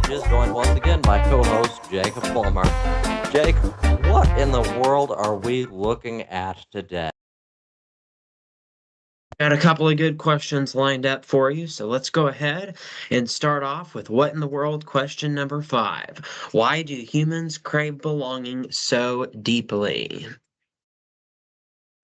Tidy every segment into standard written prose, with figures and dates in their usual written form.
Messages, joined once again by co-host Jacob Fulmer. Jake, what in the world are we looking at today? Got a couple of good questions lined up for you, so let's go ahead and start off with what in the world question number 5. Why do humans crave belonging so deeply?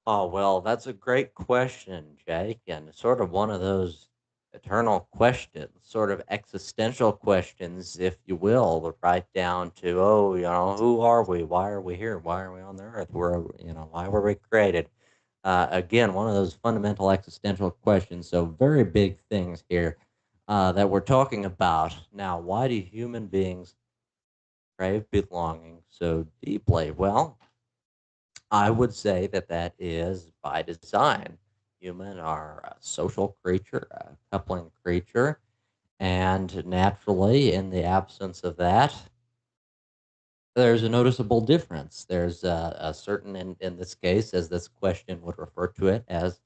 Oh, well, that's a great question, Jake, and sort of one of those eternal questions, sort of existential questions, if you will, right down to, who are we? Why are we here? Why are we on the earth? Why were we created? Again, one of those fundamental existential questions. So, very big things here that we're talking about. Now, why do human beings crave belonging so deeply? Well, I would say that that is by design. Human are a social creature, a coupling creature, and naturally, in the absence of that, there's a noticeable difference. There's a certain, in this case, as this question would refer to it, as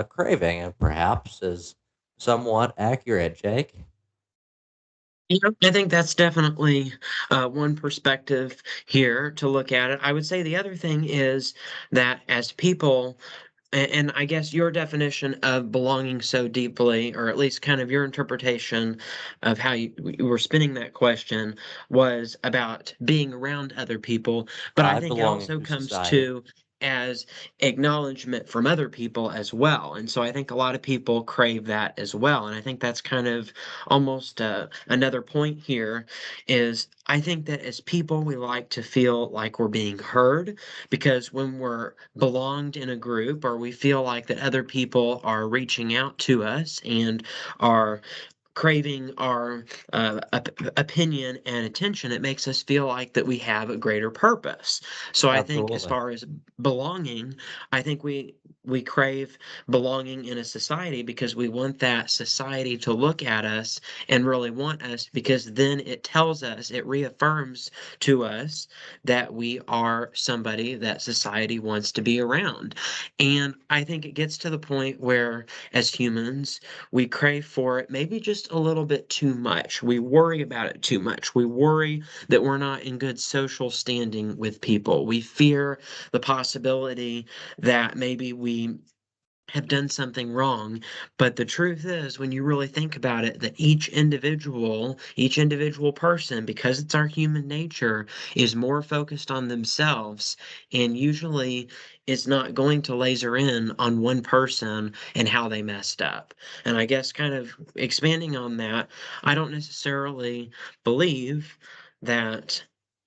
craving, and perhaps is somewhat accurate, Jake. I think that's definitely one perspective here to look at it. I would say the other thing is that as people, and I guess your definition of belonging so deeply, or at least kind of your interpretation of how you were spinning that question, was about being around other people. But I I think it belong also to comes society. to as acknowledgement from other people as well. And so I think a lot of people crave that as well. And I think that's kind of almost another point here is I think that as people, we like to feel like we're being heard because when we're belonged in a group or we feel like that other people are reaching out to us and are craving our opinion and attention, it makes us feel like that we have a greater purpose. So I think as Absolutely. far as belonging, I think we crave belonging in a society because we want that society to look at us and really want us because then it tells us, it reaffirms to us that we are somebody that society wants to be around. And I think it gets to the point where as humans we crave for it maybe just a little bit too much. We worry about it too much. We worry that we're not in good social standing with people. We fear the possibility that maybe we have done something wrong. But the truth is, when you really think about it, that each individual person, because it's our human nature, is more focused on themselves and usually is not going to laser in on one person and how they messed up. And I guess kind of expanding on that, I don't necessarily believe that.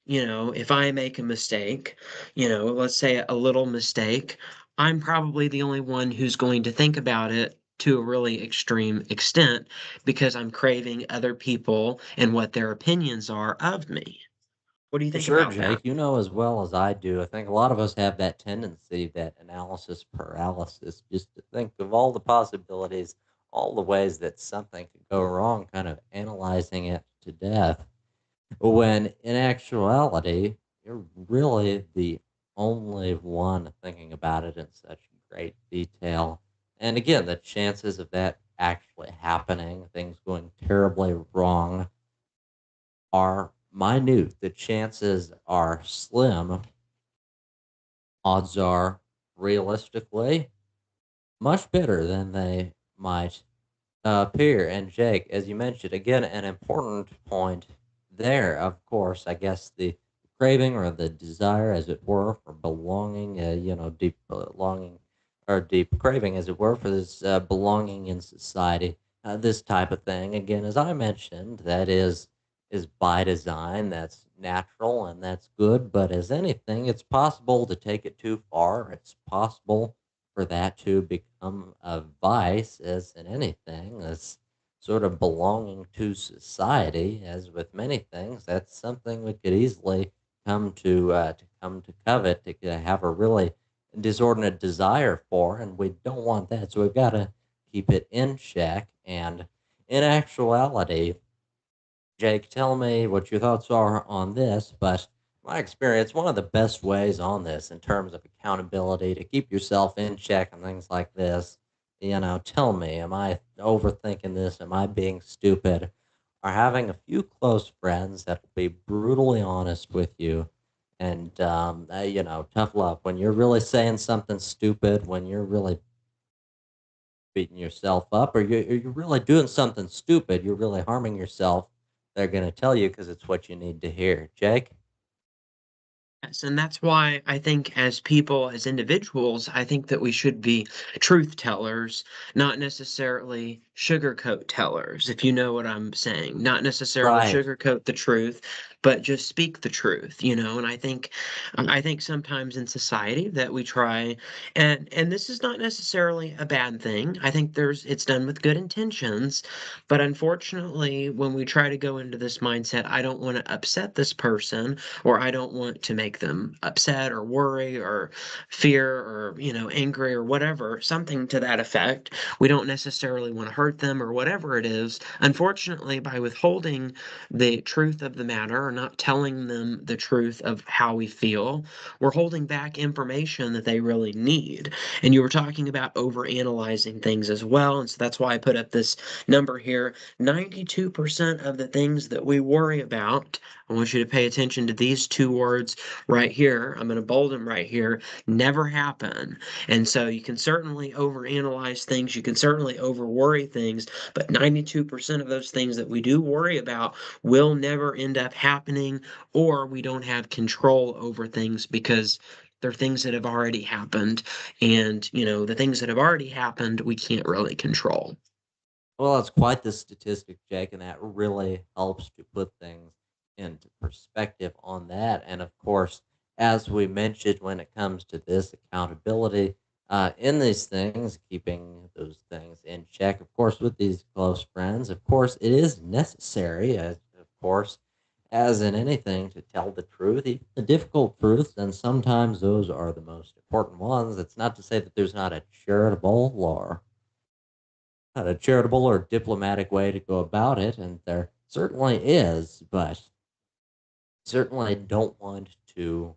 If I make a mistake, let's say a little mistake, I'm probably the only one who's going to think about it to a really extreme extent because I'm craving other people and what their opinions are of me. What do you For think sure, about that? Jake. You know as well as I do. I think a lot of us have that tendency, that analysis paralysis, just to think of all the possibilities, all the ways that something could go wrong, kind of analyzing it to death. When in actuality, you're really the only one thinking about it in such great detail. And again, the chances of that actually happening, things going terribly wrong, are minute. The chances are slim. Odds are, realistically, much better than they might appear. And Jake, as you mentioned, again, an important point there, of course, I guess the craving or the desire, as it were, for belonging, deep longing or deep craving, as it were, for this belonging in society, this type of thing. Again, as I mentioned, that is by design. That's natural and that's good. But as anything, it's possible to take it too far. It's possible for that to become a vice, as in anything, as sort of belonging to society, as with many things. That's something we could easily come to covet, to have a really disordinate desire for, and we don't want that. So we've got to keep it in check. And in actuality, Jake, tell me what your thoughts are on this. But my experience, one of the best ways on this in terms of accountability to keep yourself in check and things like this, tell me, am I overthinking this? Am I being stupid? are having a few close friends that will be brutally honest with you. And, tough love. When you're really saying something stupid, when you're really beating yourself up, or you're really doing something stupid, you're really harming yourself, they're going to tell you because it's what you need to hear. Jake? Yes, and that's why I think as people, as individuals, I think that we should be truth tellers, not necessarily sugarcoat tellers, if you know what I'm saying. Not necessarily Right. sugarcoat the truth, but just speak the truth, you know. And I think sometimes in society that we try, and this is not necessarily a bad thing. I think it's done with good intentions, but unfortunately, when we try to go into this mindset, I don't want to upset this person or I don't want to make them upset or worry or fear or, angry or whatever, something to that effect. We don't necessarily want to hurt them or whatever it is. Unfortunately, by withholding the truth of the matter or not telling them the truth of how we feel, we're holding back information that they really need. And you were talking about overanalyzing things as well. And so that's why I put up this number here. 92% of the things that we worry about, I want you to pay attention to these two words right here. I'm going to bold them right here. Never happen. And so you can certainly overanalyze things. You can certainly over worry things, but 92% of those things that we do worry about will never end up happening, or we don't have control over things because they're things that have already happened. And, the things that have already happened, we can't really control. Well, it's quite the statistic, Jake, and that really helps to put things into perspective on that. And of course, as we mentioned, when it comes to this accountability in these things, keeping those things in check, of course, with these close friends, of course, it is necessary, as of course, as in anything, to tell the truth, even the difficult truths, and sometimes those are the most important ones. It's not to say that there's not a charitable or not a charitable or diplomatic way to go about it, and there certainly is, but certainly don't want to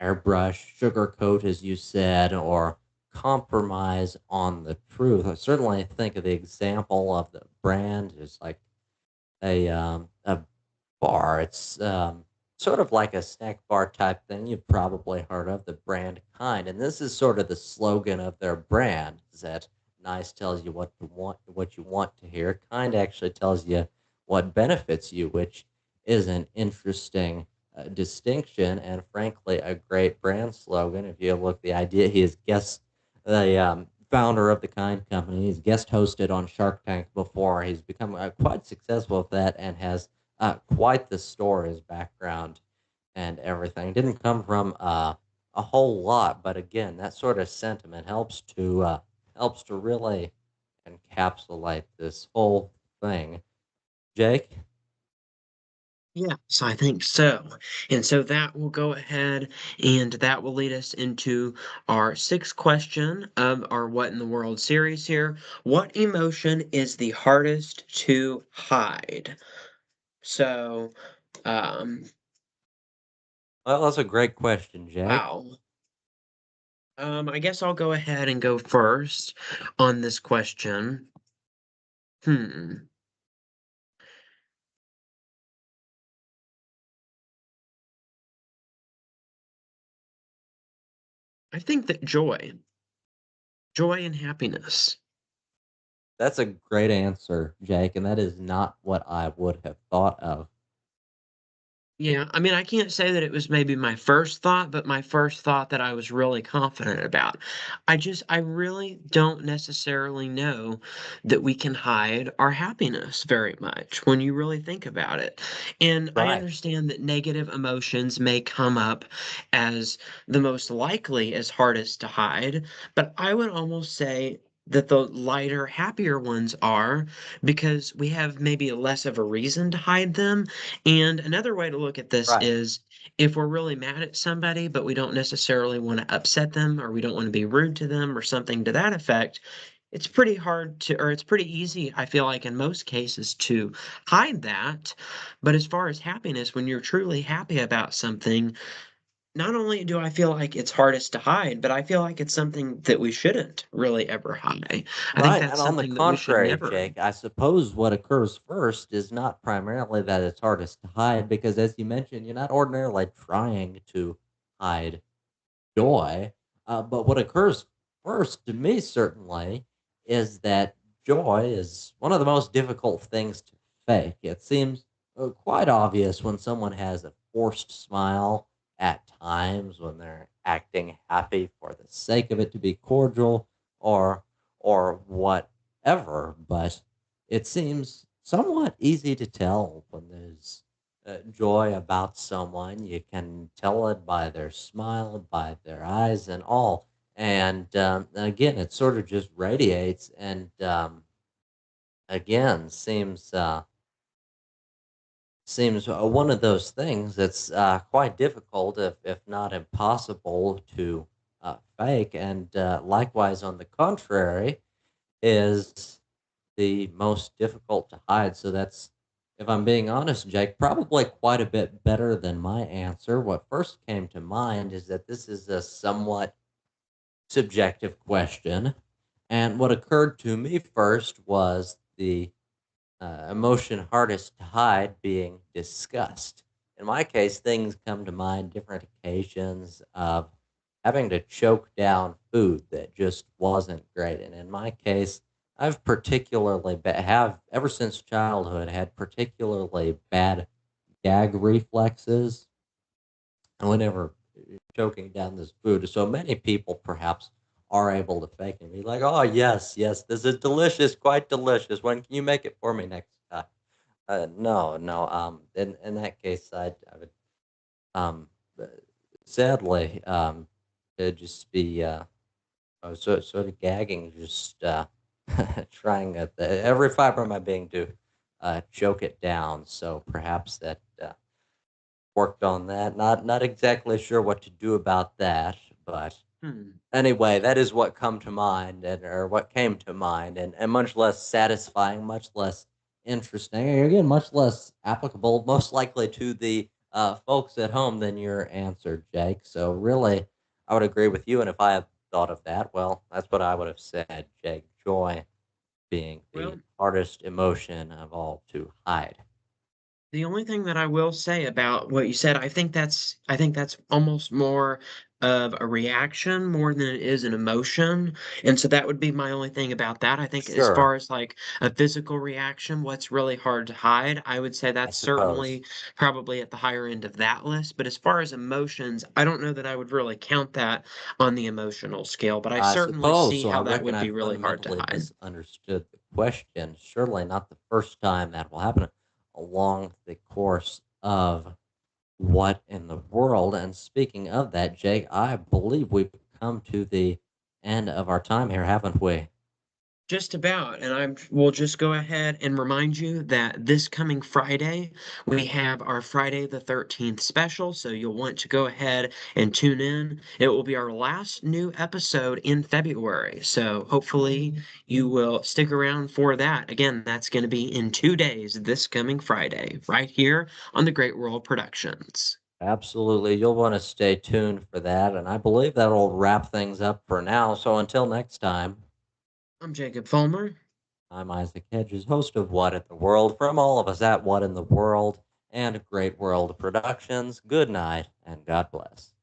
airbrush, sugarcoat, as you said, or compromise on the truth. I certainly think of the example of the brand is like a bar. It's sort of like a snack bar type thing you've probably heard of, the brand Kind. And this is sort of the slogan of their brand is that nice tells you what you want to hear. Kind actually tells you what benefits you, which is an interesting distinction and frankly a great brand slogan. If you look, the idea he is guest the founder of the Kind Company. He's guest hosted on Shark Tank before. He's become quite successful with that and has quite the story, his background and everything. Didn't come from a whole lot, but again, that sort of sentiment helps to really encapsulate this whole thing. Jake, Yes, I think so. And so that will go ahead and that will lead us into our sixth question of our What in the World series here. What emotion is the hardest to hide? So, um, well, that's a great question, Jake. wow. I guess I'll go ahead and go first on this question. Hmm. I think that joy and happiness. That's a great answer, Jake, and that is not what I would have thought of. Yeah, I mean, I can't say that it was maybe my first thought, but my first thought that I was really confident about. I really don't necessarily know that we can hide our happiness very much when you really think about it. And I Right. understand that negative emotions may come up as the most likely as hardest to hide, but I would almost say that the lighter, happier ones are because we have maybe less of a reason to hide them, and another way to look at this Right. is if we're really mad at somebody, but we don't necessarily want to upset them or we don't want to be rude to them or something to that effect, it's pretty hard to, or it's pretty easy, I feel like, in most cases to hide that. But as far as happiness, when you're truly happy about something, Not only do I feel like it's hardest to hide, but I feel like it's something that we shouldn't really ever hide. I think Right. that's And on the something that we should contrary, never. Jake, I suppose what occurs first is not primarily that it's hardest to hide, because as you mentioned, you're not ordinarily trying to hide joy. But what occurs first to me, certainly, is that joy is one of the most difficult things to fake. It seems quite obvious when someone has a forced smile at times, when they're acting happy for the sake of it to be cordial, or whatever. But it seems somewhat easy to tell when there's joy about someone. You can tell it by their smile, by their eyes, and all. And again, it sort of just radiates, and again, seems one of those things that's quite difficult, if not impossible, to fake. And likewise, on the contrary, is the most difficult to hide. So that's, if I'm being honest, Jake, probably quite a bit better than my answer. What first came to mind is that this is a somewhat subjective question. And what occurred to me first was the emotion hardest to hide being disgust. In my case, things come to mind different occasions of having to choke down food that just wasn't great. And in my case, I've have ever since childhood had particularly bad gag reflexes whenever choking down this food. So many people perhaps are able to fake and be like, "Oh yes, yes, this is delicious, quite delicious. When can you make it for me next time?" No, no. In that case, I would um, uh, sadly it'd just be sort of gagging, just trying every fiber of my being to choke it down. So perhaps that worked on that. Not exactly sure what to do about that, but Hmm. anyway, that is what come to mind, or what came to mind, and much less satisfying, much less interesting, and again, much less applicable, most likely to the folks at home than your answer, Jake. So really, I would agree with you, and if I had thought of that, well, that's what I would have said, Jake. Joy being the Well, hardest emotion of all to hide. the only thing that I will say about what you said, I think that's almost more of a reaction more than it is an emotion. And so that would be my only thing about that. I think as Sure, far as like a physical reaction, what's really hard to hide, I would say I that's suppose. certainly probably at the higher end of that list. But as far as emotions, I don't know that I would really count that on the emotional scale, but I I certainly suppose. see So I how that reckon would I be really hard to fundamentally hide. misunderstood the question. Surely not the first time that will happen along the course of what in the world. And speaking of that, Jake, I believe we've come to the end of our time here, haven't we? Just about. And I will just go ahead and remind you that this coming Friday, we have our Friday the 13th special. So you'll want to go ahead and tune in. It will be our last new episode in February. So hopefully you will stick around for that. Again, that's going to be in 2 days, this coming Friday, right here on the Great World Productions. Absolutely. You'll want to stay tuned for that. And I believe that'll wrap things up for now. So until next time. I'm Jacob Fulmer. I'm Isaac Hedges, host of What in the World, from all of us at What in the World and Great World Productions. Good night and God bless.